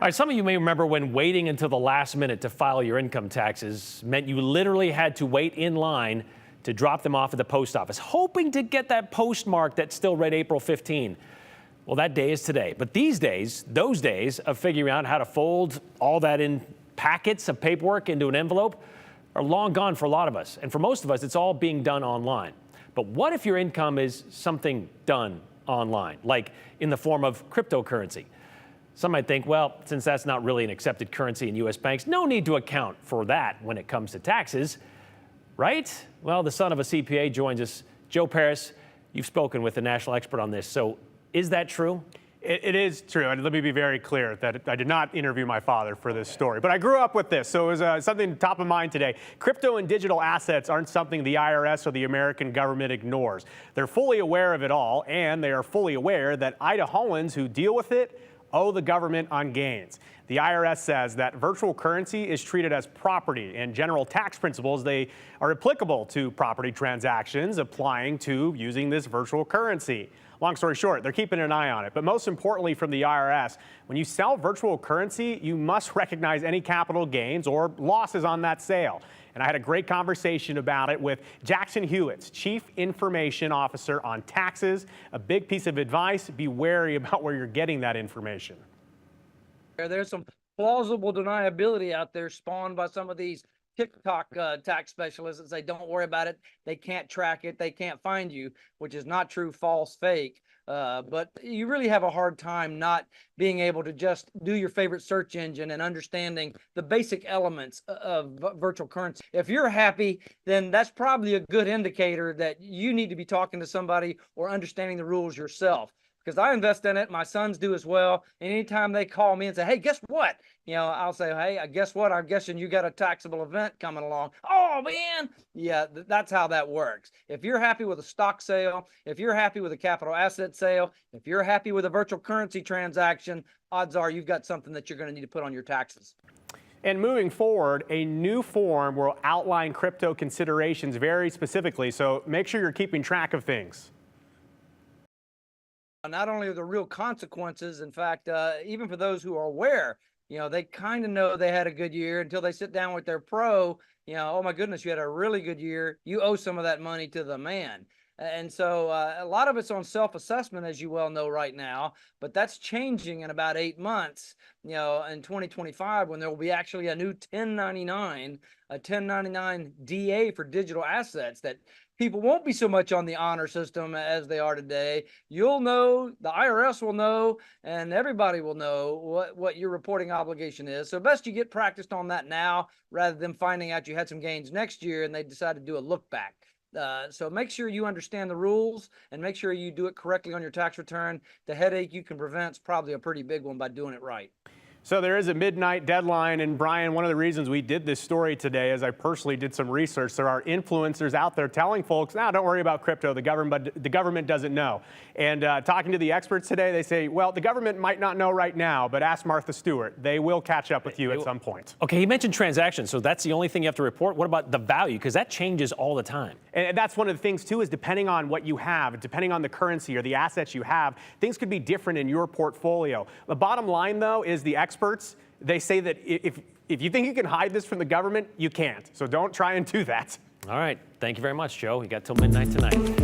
All right, some of you may remember when waiting until the last minute to file your income taxes meant you literally had to wait in line to drop them off at the post office, hoping to get that postmark that still read April 15. Well, that day is today. But these days, those days of figuring out how to fold all that in packets of paperwork into an envelope are long gone for a lot of us. And for most of us, it's all being done online. But what if your income is something done online, like in the form of cryptocurrency? Some might think, well, since that's not really an accepted currency in U.S. banks, no need to account for that when it comes to taxes, right? Well, the son of a CPA joins us. Joe Paris, you've spoken with a national expert on this. So is that true? It is true, and let me be very clear that I did not interview my father for this story, but I grew up with this, so it was something top of mind today. Crypto and digital assets aren't something the IRS or the American government ignores. They're fully aware of it all, and they are fully aware that Idahoans who deal with it owe the government on gains. The IRS says that virtual currency is treated as property, and general tax principles, they are applicable to property transactions applying to using this virtual currency. Long story short, they're keeping an eye on it. But most importantly from the IRS, when you sell virtual currency, you must recognize any capital gains or losses on that sale. And I had a great conversation about it with Jackson Hewitt, Chief Information Officer on taxes. A big piece of advice: be wary about where you're getting that information. There's some plausible deniability out there spawned by some of these TikTok tax specialists that say, don't worry about it. They can't track it. They can't find you, which is not true, false, fake. But you really have a hard time not being able to just do your favorite search engine and understanding the basic elements of virtual currency. If you're happy, then that's probably a good indicator that you need to be talking to somebody or understanding the rules yourself. Because I invest in it, my sons do as well. And anytime they call me and say, hey, guess what? You know, I'll say, hey, guess what? I'm guessing you got a taxable event coming along. Oh, man. Yeah, that's how that works. If you're happy with a stock sale, if you're happy with a capital asset sale, if you're happy with a virtual currency transaction, odds are you've got something that you're going to need to put on your taxes. And moving forward, a new form will outline crypto considerations very specifically. So make sure you're keeping track of things. Not only are there real consequences, in fact, even for those who are aware, you know, they kind of know they had a good year until they sit down with their pro, you know, oh my goodness, you had a really good year. You owe some of that money to the man. And so a lot of it's on self-assessment, as you well know right now, but that's changing in about 8 months, you know, in 2025, when there will be actually a new 1099, a 1099 DA for digital assets that people won't be so much on the honor system as they are today. You'll know, the IRS will know, and everybody will know what your reporting obligation is. So best you get practiced on that now rather than finding out you had some gains next year and they decide to do a look back. So make sure you understand the rules and make sure you do it correctly on your tax return. The headache you can prevent is probably a pretty big one by doing it right. So there is a midnight deadline, and Brian, one of the reasons we did this story today is I personally did some research. There are influencers out there telling folks, no, don't worry about crypto, the government doesn't know. And talking to the experts today, they say, well, the government might not know right now, but ask Martha Stewart. They will catch up with you at some point. Okay, he mentioned transactions, so that's the only thing you have to report. What about the value? Because that changes all the time. And that's one of the things, too, is depending on what you have, depending on the currency or the assets you have, things could be different in your portfolio. The bottom line, though, is the experts, they say that if you think you can hide this from the government, you can't. So don't try and do that. All right. Thank you very much, Joe. You got till midnight tonight.